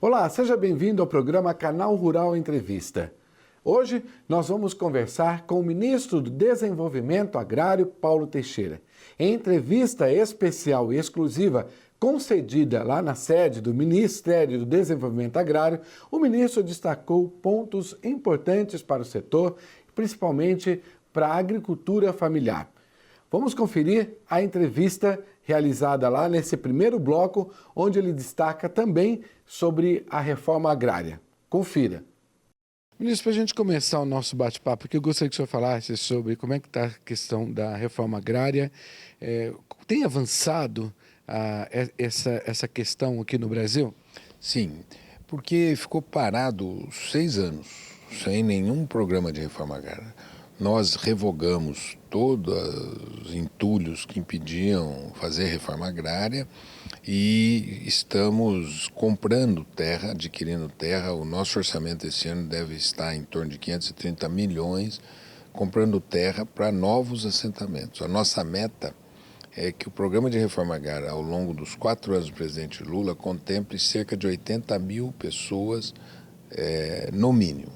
Olá, seja bem-vindo ao programa Canal Rural Entrevista. Hoje nós vamos conversar com o ministro do Desenvolvimento Agrário, Paulo Teixeira. Em entrevista especial e exclusiva concedida lá na sede do Ministério do Desenvolvimento Agrário, o ministro destacou pontos importantes para o setor, principalmente para a agricultura familiar. Vamos conferir a entrevista realizada lá nesse primeiro bloco, onde ele destaca também sobre a reforma agrária. Confira. Ministro, para a gente começar o nosso bate-papo, eu gostaria que o senhor falasse sobre como é que está a questão da reforma agrária. Tem avançado essa questão aqui no Brasil? Sim, porque ficou parado 6 anos, sem nenhum programa de reforma agrária. Nós revogamos todos os entulhos que impediam fazer reforma agrária e estamos comprando terra, adquirindo terra. O nosso orçamento esse ano deve estar em torno de 530 milhões, comprando terra para novos assentamentos. A nossa meta é que o programa de reforma agrária, ao longo dos 4 anos do presidente Lula, contemple cerca de 80 mil pessoas, no mínimo,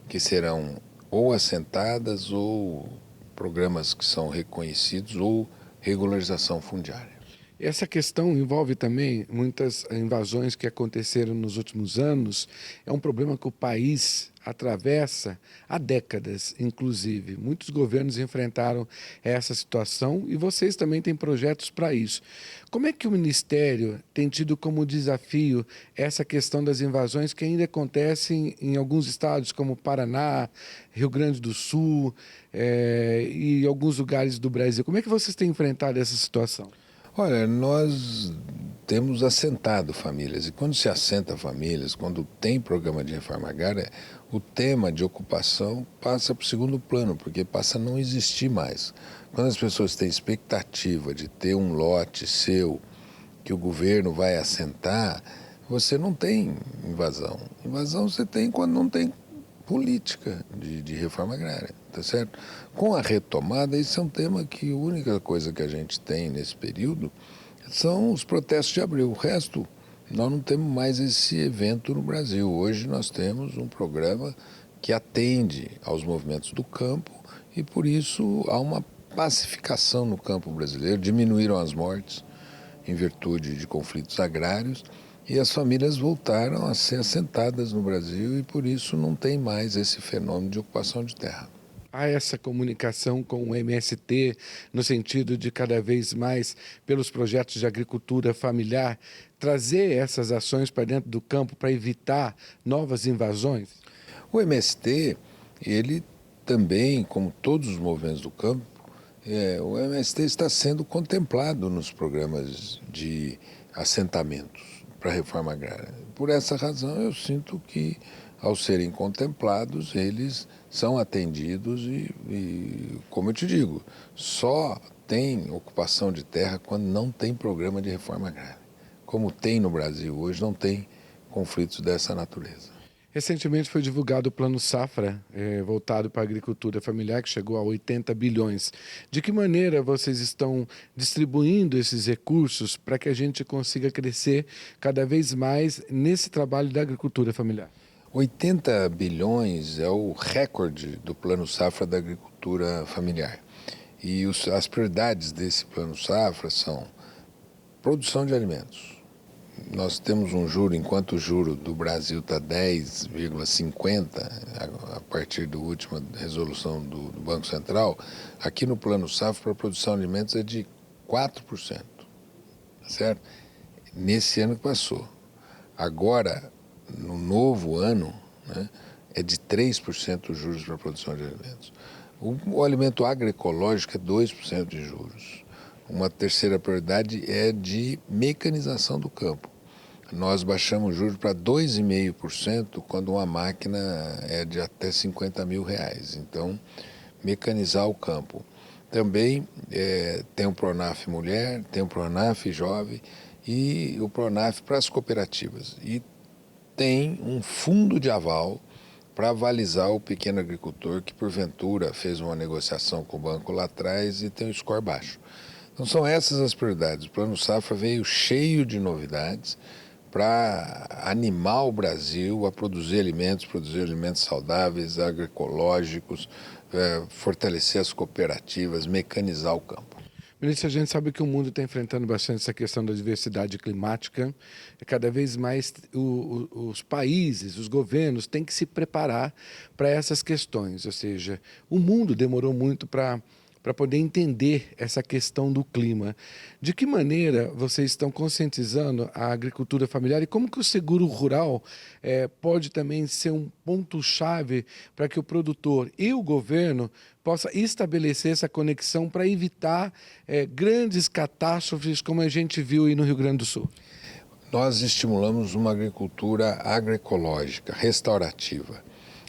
que serão ou assentadas ou programas que são reconhecidos ou regularização fundiária. Essa questão envolve também muitas invasões que aconteceram nos últimos anos. É um problema que o país atravessa há décadas, inclusive. Muitos governos enfrentaram essa situação e vocês também têm projetos para isso. Como é que o Ministério tem tido como desafio essa questão das invasões que ainda acontecem em alguns estados, como Paraná, Rio Grande do Sul e alguns lugares do Brasil? Como é que vocês têm enfrentado essa situação? Olha, nós temos assentado famílias, e quando se assenta famílias, quando tem programa de reforma agrária, o tema de ocupação passa para o segundo plano, porque passa a não existir mais. Quando as pessoas têm expectativa de ter um lote seu que o governo vai assentar, você não tem invasão. Invasão você tem quando não tem política de reforma agrária, tá certo? Com a retomada, esse é um tema que a única coisa que a gente tem nesse período são os protestos de abril. O resto, nós não temos mais esse evento no Brasil. Hoje nós temos um programa que atende aos movimentos do campo e, por isso, há uma pacificação no campo brasileiro. Diminuíram as mortes em virtude de conflitos agrários e as famílias voltaram a ser assentadas no Brasil e, por isso, não tem mais esse fenômeno de ocupação de terra. Há essa comunicação com o MST no sentido de cada vez mais, pelos projetos de agricultura familiar, trazer essas ações para dentro do campo para evitar novas invasões? O MST, ele também, como todos os movimentos do campo, o MST está sendo contemplado nos programas de assentamentos para a reforma agrária. Por essa razão, eu sinto que, ao serem contemplados, eles são atendidos e, como eu te digo, só tem ocupação de terra quando não tem programa de reforma agrária. Como tem no Brasil hoje, não tem conflitos dessa natureza. Recentemente foi divulgado o Plano Safra, voltado para a agricultura familiar, que chegou a 80 bilhões. De que maneira vocês estão distribuindo esses recursos para que a gente consiga crescer cada vez mais nesse trabalho da agricultura familiar? 80 bilhões é o recorde do Plano Safra da agricultura familiar. E as prioridades desse Plano Safra são produção de alimentos. Nós temos um juro, enquanto o juro do Brasil está 10,50, a partir da última resolução do Banco Central, aqui no Plano Safra, para a produção de alimentos é de 4%, certo? Nesse ano que passou. Agora, no novo ano, né, é de 3% os juros para a produção de alimentos. O alimento agroecológico é 2% de juros. Uma terceira prioridade é de mecanização do campo. Nós baixamos o juros para 2,5% quando uma máquina é de até R$50 mil. Então, mecanizar o campo. Também tem o Pronaf Mulher, tem o Pronaf Jovem e o Pronaf para as cooperativas. E tem um fundo de aval para avalizar o pequeno agricultor que, porventura, fez uma negociação com o banco lá atrás e tem um score baixo. Então, são essas as prioridades. O Plano Safra veio cheio de novidades para animar o Brasil a produzir alimentos saudáveis, agroecológicos, fortalecer as cooperativas, mecanizar o campo. Ministro, a gente sabe que o mundo está enfrentando bastante essa questão da diversidade climática. Cada vez mais os países, os governos têm que se preparar para essas questões. Ou seja, o mundo demorou muito para poder entender essa questão do clima. De que maneira vocês estão conscientizando a agricultura familiar e como que o seguro rural pode também ser um ponto-chave para que o produtor e o governo possa estabelecer essa conexão para evitar grandes catástrofes como a gente viu aí no Rio Grande do Sul? Nós estimulamos uma agricultura agroecológica, restaurativa.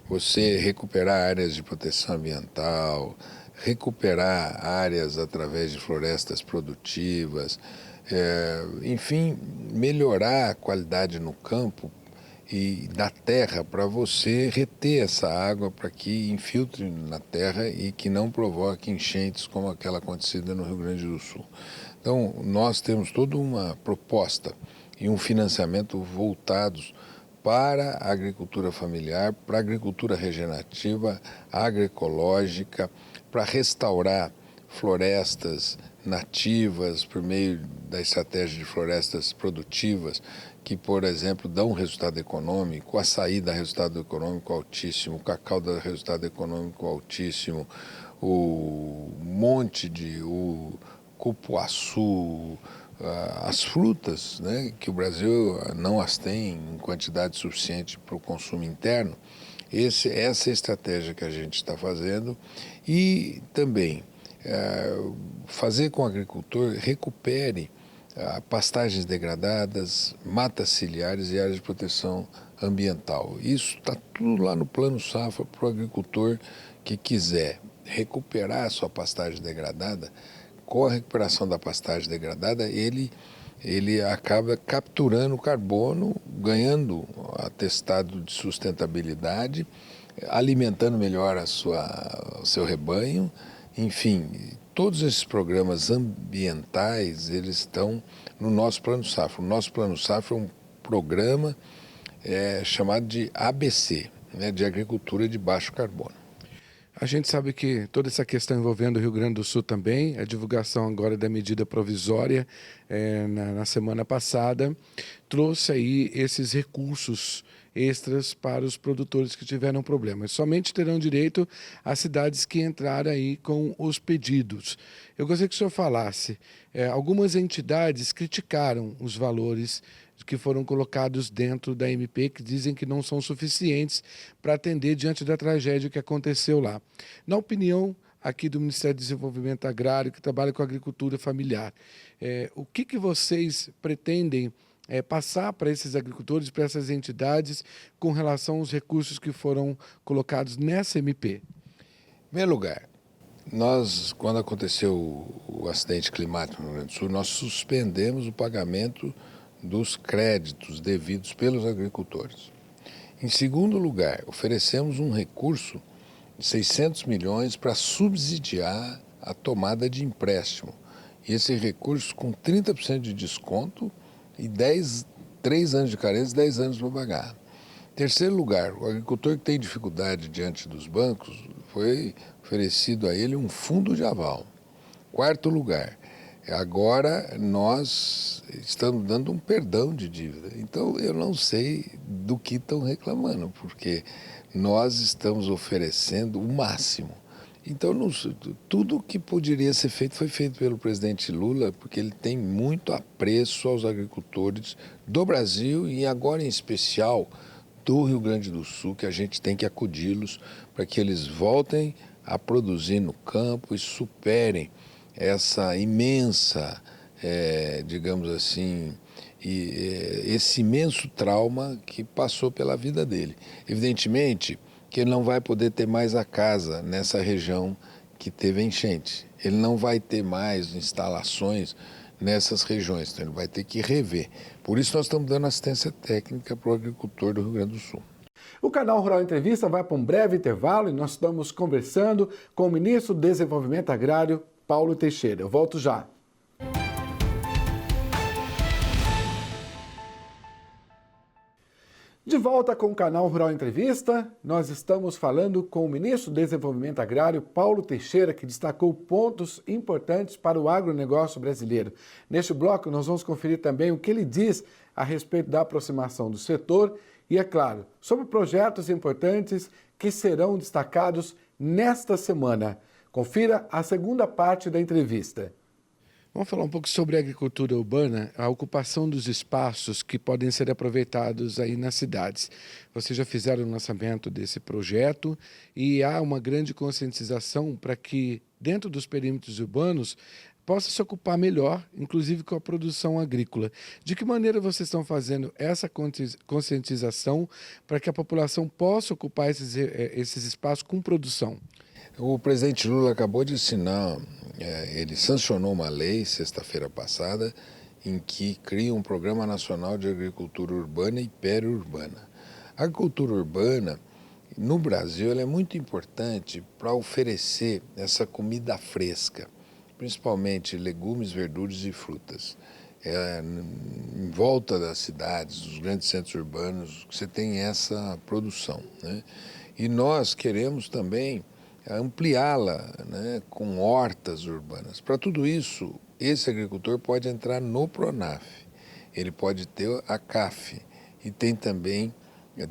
Você recuperar áreas de proteção ambiental, recuperar áreas através de florestas produtivas, enfim, melhorar a qualidade no campo e da terra para você reter essa água para que infiltre na terra e que não provoque enchentes como aquela acontecida no Rio Grande do Sul. Então, nós temos toda uma proposta e um financiamento voltados para a agricultura familiar, para a agricultura regenerativa, agroecológica, para restaurar florestas nativas por meio da estratégia de florestas produtivas, que, por exemplo, dão resultado econômico, o açaí dá resultado econômico altíssimo, o cacau dá resultado econômico altíssimo, o cupuaçu, as frutas, né, que o Brasil não as tem em quantidade suficiente para o consumo interno. Essa é a estratégia que a gente está fazendo e também fazer com que o agricultor recupere pastagens degradadas, matas ciliares e áreas de proteção ambiental. Isso está tudo lá no Plano Safra para o agricultor que quiser recuperar a sua pastagem degradada. Com a recuperação da pastagem degradada, ele acaba capturando carbono, ganhando atestado de sustentabilidade, alimentando melhor o seu rebanho. Enfim, todos esses programas ambientais, eles estão no nosso Plano Safra. O nosso Plano Safra é um programa chamado de ABC, né, de Agricultura de Baixo Carbono. A gente sabe que toda essa questão envolvendo o Rio Grande do Sul também, a divulgação agora da medida provisória na semana passada, trouxe aí esses recursos extras para os produtores que tiveram problemas. Somente terão direito as cidades que entraram aí com os pedidos. Eu gostaria que o senhor falasse, algumas entidades criticaram os valores que foram colocados dentro da MP, que dizem que não são suficientes para atender diante da tragédia que aconteceu lá. Na opinião aqui do Ministério do Desenvolvimento Agrário, que trabalha com a agricultura familiar, o que vocês pretendem passar para esses agricultores, para essas entidades, com relação aos recursos que foram colocados nessa MP? Em primeiro lugar, nós, quando aconteceu o acidente climático no Rio Grande do Sul, nós suspendemos o pagamento dos créditos devidos pelos agricultores. Em segundo lugar, oferecemos um recurso de 600 milhões para subsidiar a tomada de empréstimo. E esse recurso com 30% de desconto e 3 anos de carência, 10 anos para pagar. Em terceiro lugar, o agricultor que tem dificuldade diante dos bancos, foi oferecido a ele um fundo de aval. Quarto lugar, agora nós estamos dando um perdão de dívida. Então eu não sei do que estão reclamando, porque nós estamos oferecendo o máximo. Então tudo que poderia ser feito foi feito pelo presidente Lula, porque ele tem muito apreço aos agricultores do Brasil e agora em especial do Rio Grande do Sul, que a gente tem que acudi-los para que eles voltem a produzir no campo e superem essa imensa, digamos assim, esse imenso trauma que passou pela vida dele. Evidentemente que ele não vai poder ter mais a casa nessa região que teve enchente. Ele não vai ter mais instalações nessas regiões, então ele vai ter que rever. Por isso nós estamos dando assistência técnica para o agricultor do Rio Grande do Sul. O Canal Rural Entrevista vai para um breve intervalo e nós estamos conversando com o ministro do Desenvolvimento Agrário, Paulo Teixeira. Eu volto já. De volta com o canal Rural Entrevista, nós estamos falando com o ministro do Desenvolvimento Agrário, Paulo Teixeira, que destacou pontos importantes para o agronegócio brasileiro. Neste bloco, nós vamos conferir também o que ele diz a respeito da aproximação do setor e, é claro, sobre projetos importantes que serão destacados nesta semana. Confira a segunda parte da entrevista. Vamos falar um pouco sobre a agricultura urbana, a ocupação dos espaços que podem ser aproveitados aí nas cidades. Vocês já fizeram o lançamento desse projeto e há uma grande conscientização para que, dentro dos perímetros urbanos, possa se ocupar melhor, inclusive com a produção agrícola. De que maneira vocês estão fazendo essa conscientização para que a população possa ocupar esses espaços com produção? O presidente Lula acabou de assinar, ele sancionou uma lei sexta-feira passada em que cria um Programa Nacional de Agricultura Urbana e Periurbana. A agricultura urbana, no Brasil, ela é muito importante para oferecer essa comida fresca, principalmente legumes, verduras e frutas. Em volta das cidades, dos grandes centros urbanos, você tem essa produção, né? E nós queremos também ampliá-la, né, com hortas urbanas. Para tudo isso, esse agricultor pode entrar no Pronaf, ele pode ter a CAF e tem também,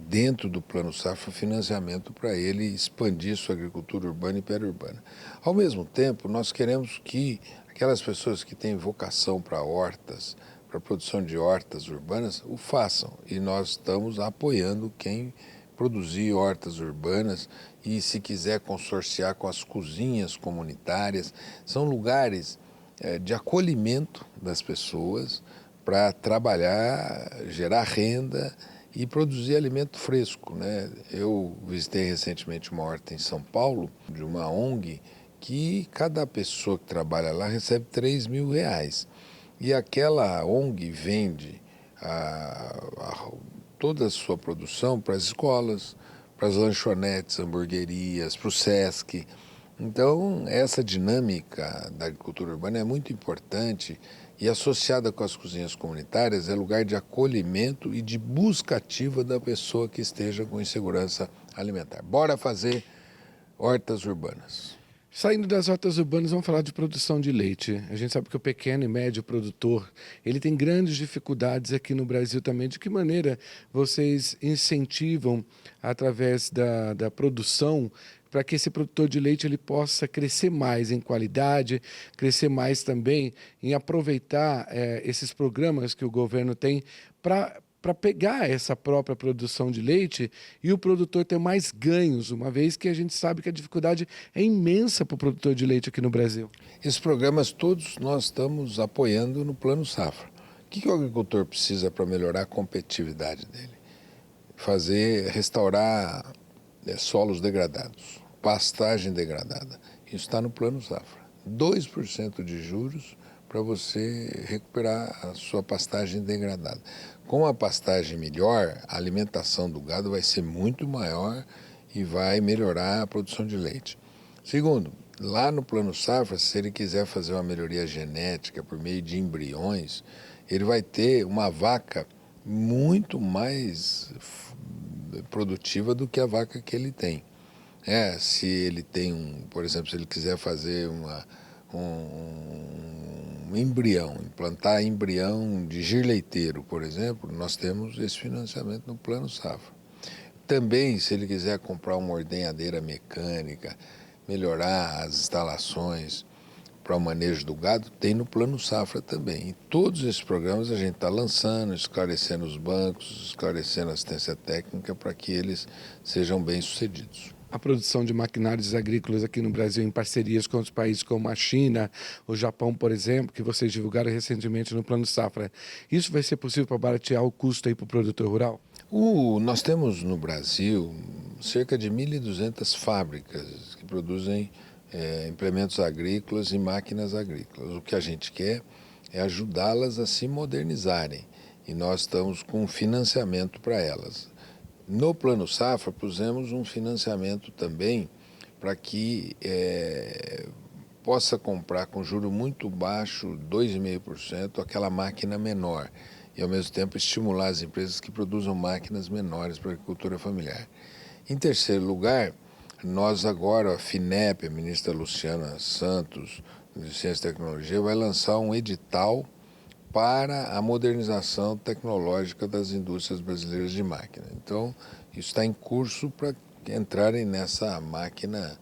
dentro do Plano Safra, financiamento para ele expandir sua agricultura urbana e periurbana. Ao mesmo tempo, nós queremos que aquelas pessoas que têm vocação para hortas, para a produção de hortas urbanas, o façam. E nós estamos apoiando quem produzir hortas urbanas e, se quiser, consorciar com as cozinhas comunitárias. São lugares de acolhimento das pessoas para trabalhar, gerar renda e produzir alimento fresco, né? Eu visitei recentemente uma horta em São Paulo, de uma ONG, que cada pessoa que trabalha lá recebe R$3.000. E aquela ONG vende toda a sua produção para as escolas, para as lanchonetes, hamburguerias, para o SESC. Então, essa dinâmica da agricultura urbana é muito importante e, associada com as cozinhas comunitárias, é lugar de acolhimento e de busca ativa da pessoa que esteja com insegurança alimentar. Bora fazer hortas urbanas. Saindo das hortas urbanas, vamos falar de produção de leite. A gente sabe que o pequeno e médio produtor, ele tem grandes dificuldades aqui no Brasil também. De que maneira vocês incentivam, através da produção, para que esse produtor de leite ele possa crescer mais em qualidade, crescer mais também em aproveitar esses programas que o governo tem para pegar essa própria produção de leite e o produtor ter mais ganhos, uma vez que a gente sabe que a dificuldade é imensa para o produtor de leite aqui no Brasil? Esses programas todos nós estamos apoiando no Plano Safra. O que o agricultor precisa para melhorar a competitividade dele? Restaurar solos degradados, pastagem degradada. Isso está no Plano Safra. 2% de juros para você recuperar a sua pastagem degradada. Com a pastagem melhor, a alimentação do gado vai ser muito maior e vai melhorar a produção de leite. Segundo, lá no Plano Safra, se ele quiser fazer uma melhoria genética por meio de embriões, ele vai ter uma vaca muito mais produtiva do que a vaca que ele tem. Se ele tem, por exemplo, se ele quiser fazer um embrião, implantar embrião de gir leiteiro, por exemplo, nós temos esse financiamento no Plano Safra. Também, se ele quiser comprar uma ordenhadeira mecânica, melhorar as instalações para o manejo do gado, tem no Plano Safra também. E todos esses programas a gente está lançando, esclarecendo os bancos, esclarecendo a assistência técnica para que eles sejam bem-sucedidos. A produção de maquinários agrícolas aqui no Brasil, em parcerias com outros países como a China, o Japão, por exemplo, que vocês divulgaram recentemente no Plano Safra, isso vai ser possível para baratear o custo aí para o produtor rural? Nós temos no Brasil cerca de 1.200 fábricas que produzem implementos agrícolas e máquinas agrícolas. O que a gente quer é ajudá-las a se modernizarem e nós estamos com financiamento para elas. No Plano Safra, pusemos um financiamento também para que possa comprar com juro muito baixo, 2,5%, aquela máquina menor. e, ao mesmo tempo, estimular as empresas que produzam máquinas menores para a agricultura familiar. Em terceiro lugar, nós agora, a FINEP, a ministra Luciana Santos, de Ciência e Tecnologia, vai lançar um edital para a modernização tecnológica das indústrias brasileiras de máquina. Então, isso está em curso para entrarem nessa máquina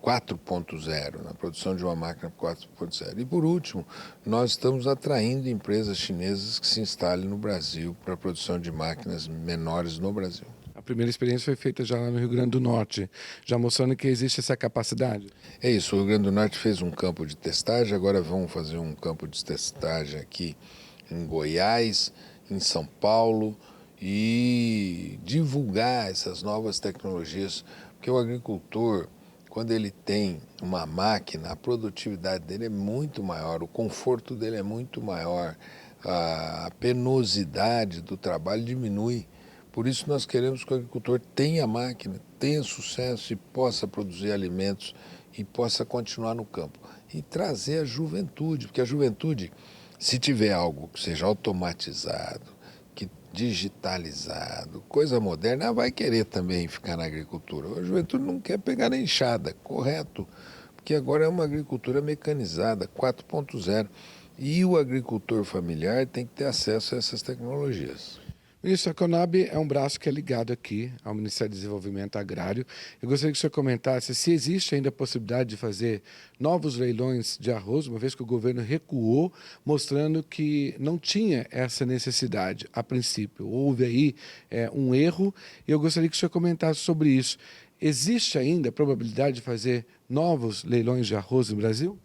4.0, na produção de uma máquina 4.0. E, por último, nós estamos atraindo empresas chinesas que se instalem no Brasil para a produção de máquinas menores no Brasil. A primeira experiência foi feita já lá no Rio Grande do Norte, já mostrando que existe essa capacidade. É isso, o Rio Grande do Norte fez um campo de testagem, agora vamos fazer um campo de testagem aqui em Goiás, em São Paulo, e divulgar essas novas tecnologias, porque o agricultor, quando ele tem uma máquina, a produtividade dele é muito maior, o conforto dele é muito maior, a penosidade do trabalho diminui. Por isso nós queremos que o agricultor tenha máquina, tenha sucesso e possa produzir alimentos e possa continuar no campo. E trazer a juventude, porque a juventude, se tiver algo que seja automatizado, que digitalizado, coisa moderna, ela vai querer também ficar na agricultura. A juventude não quer pegar na enxada, correto, porque agora é uma agricultura mecanizada, 4.0. E o agricultor familiar tem que ter acesso a essas tecnologias. Ministro, a Conab é um braço que é ligado aqui ao Ministério do Desenvolvimento Agrário. Eu gostaria que o senhor comentasse se existe ainda a possibilidade de fazer novos leilões de arroz, uma vez que o governo recuou, mostrando que não tinha essa necessidade a princípio. Houve aí um erro e eu gostaria que o senhor comentasse sobre isso. Existe ainda a probabilidade de fazer novos leilões de arroz no Brasil?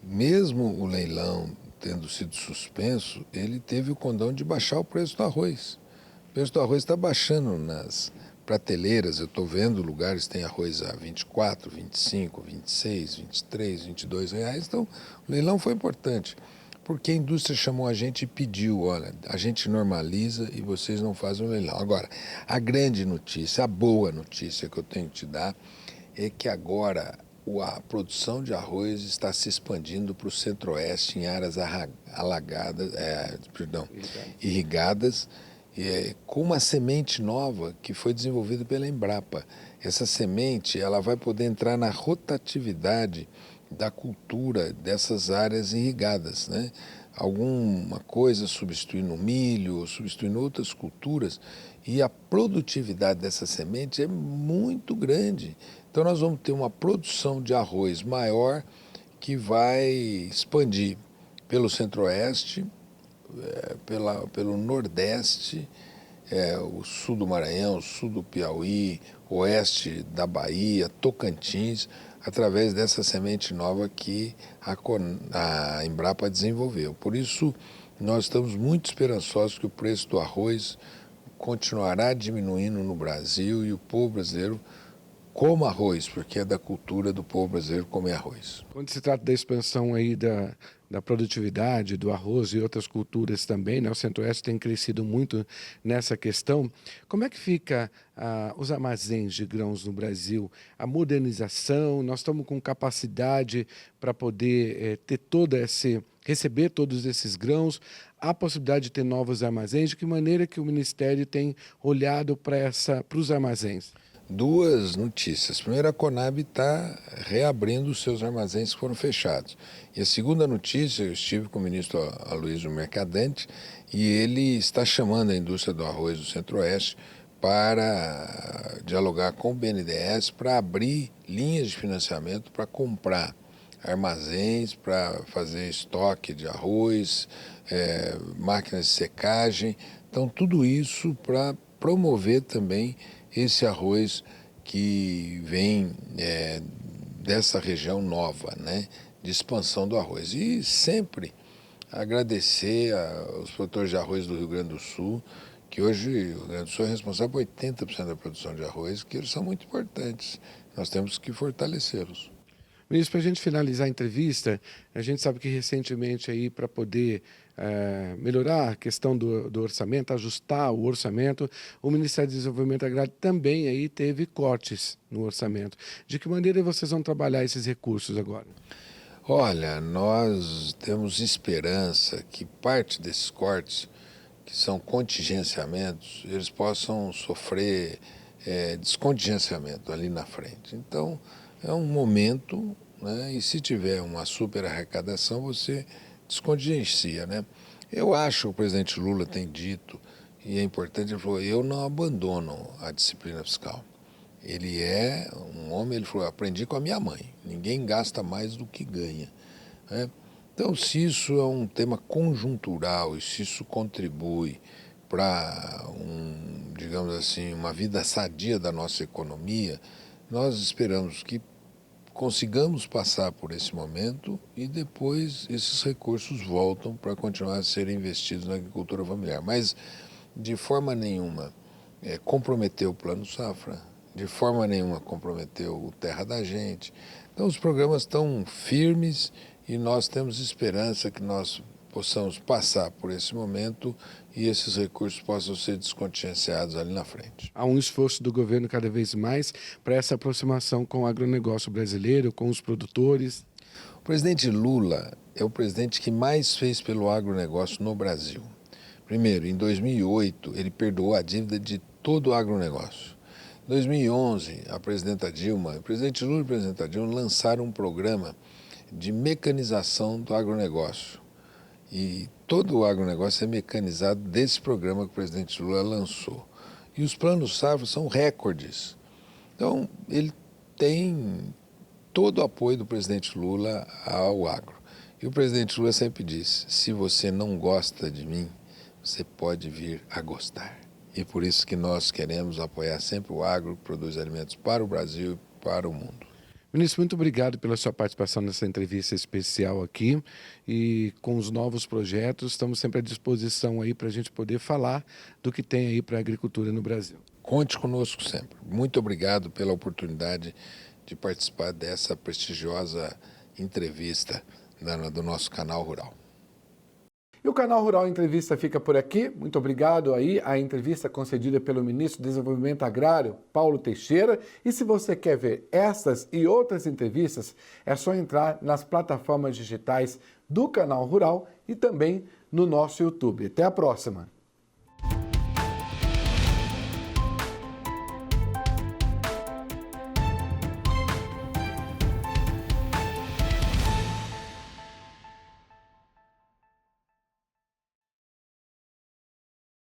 Mesmo o leilão tendo sido suspenso, ele teve o condão de baixar o preço do arroz. O preço do arroz está baixando nas prateleiras, eu estou vendo lugares que tem arroz a 24, 25, 26, 23, 22 reais, então o leilão foi importante, porque a indústria chamou a gente e pediu, olha, a gente normaliza e vocês não fazem o leilão. Agora, a grande notícia, a boa notícia que eu tenho que te dar é que agora a produção de arroz está se expandindo para o centro-oeste em áreas irrigadas, com uma semente nova que foi desenvolvida pela Embrapa. Essa semente ela vai poder entrar na rotatividade da cultura dessas áreas irrigadas, né? Alguma coisa substituindo o milho, substituindo outras culturas, e a produtividade dessa semente é muito grande. Então nós vamos ter uma produção de arroz maior que vai expandir pelo centro-oeste, pelo nordeste, o sul do Maranhão, o sul do Piauí, oeste da Bahia, Tocantins, através dessa semente nova que a Embrapa desenvolveu. Por isso, nós estamos muito esperançosos que o preço do arroz continuará diminuindo no Brasil e o povo brasileiro coma arroz, porque é da cultura do povo brasileiro comer arroz. Quando se trata da expansão aí da produtividade do arroz e outras culturas também, né? O Centro-Oeste tem crescido muito nessa questão. Como é que fica os armazéns de grãos no Brasil? A modernização, nós estamos com capacidade para poder receber todos esses grãos? Há possibilidade de ter novos armazéns? De que maneira que o Ministério tem olhado para os armazéns? Duas notícias. Primeiro, a Conab está reabrindo os seus armazéns que foram fechados. E a segunda notícia, eu estive com o ministro Aloysio Mercadante e ele está chamando a indústria do arroz do Centro-Oeste para dialogar com o BNDES para abrir linhas de financiamento para comprar armazéns, para fazer estoque de arroz, máquinas de secagem. Então, tudo isso para promover também esse arroz que vem dessa região nova, né, de expansão do arroz. E sempre agradecer aos produtores de arroz do Rio Grande do Sul, que hoje o Rio Grande do Sul é responsável por 80% da produção de arroz, que eles são muito importantes. Nós temos que fortalecê-los. Ministro, para a gente finalizar a entrevista, a gente sabe que recentemente aí para poder melhorar a questão do orçamento, ajustar o orçamento, o Ministério do Desenvolvimento Agrário também aí teve cortes no orçamento. De que maneira vocês vão trabalhar esses recursos agora? Olha, nós temos esperança que parte desses cortes, que são contingenciamentos, eles possam sofrer descontingenciamento ali na frente. Então, é um momento, né, e se tiver uma super arrecadação, você descontingencia, né? Eu acho que o presidente Lula tem dito, e é importante, ele falou, eu não abandono a disciplina fiscal. Ele é um homem, ele falou, aprendi com a minha mãe, ninguém gasta mais do que ganha, né? Então, se isso é um tema conjuntural e se isso contribui para, digamos assim, uma vida sadia da nossa economia, nós esperamos que consigamos passar por esse momento e depois esses recursos voltam para continuar a serem investidos na agricultura familiar. Mas, de forma nenhuma, comprometeu o Plano Safra, de forma nenhuma comprometeu o Terra da Gente. Então, os programas estão firmes e nós temos esperança que nós possamos passar por esse momento e esses recursos possam ser descontingenciados ali na frente. Há um esforço do governo cada vez mais para essa aproximação com o agronegócio brasileiro, com os produtores. O presidente Lula é o presidente que mais fez pelo agronegócio no Brasil. Primeiro, em 2008, ele perdoou a dívida de todo o agronegócio. Em 2011, a presidenta Dilma, o presidente Lula e a presidenta Dilma lançaram um programa de mecanização do agronegócio. E todo o agronegócio é mecanizado desse programa que o presidente Lula lançou. E os planos safra são recordes. Então, ele tem todo o apoio do presidente Lula ao agro. E o presidente Lula sempre disse, se você não gosta de mim, você pode vir a gostar. E por isso que nós queremos apoiar sempre o agro, que produz alimentos para o Brasil e para o mundo. Ministro, muito obrigado pela sua participação nessa entrevista especial aqui e com os novos projetos, estamos sempre à disposição aí para a gente poder falar do que tem aí para a agricultura no Brasil. Conte conosco sempre. Muito obrigado pela oportunidade de participar dessa prestigiosa entrevista do nosso Canal Rural. E o Canal Rural Entrevista fica por aqui. Muito obrigado aí à entrevista concedida pelo Ministro do Desenvolvimento Agrário, Paulo Teixeira. E se você quer ver essas e outras entrevistas, é só entrar nas plataformas digitais do Canal Rural e também no nosso YouTube. Até a próxima!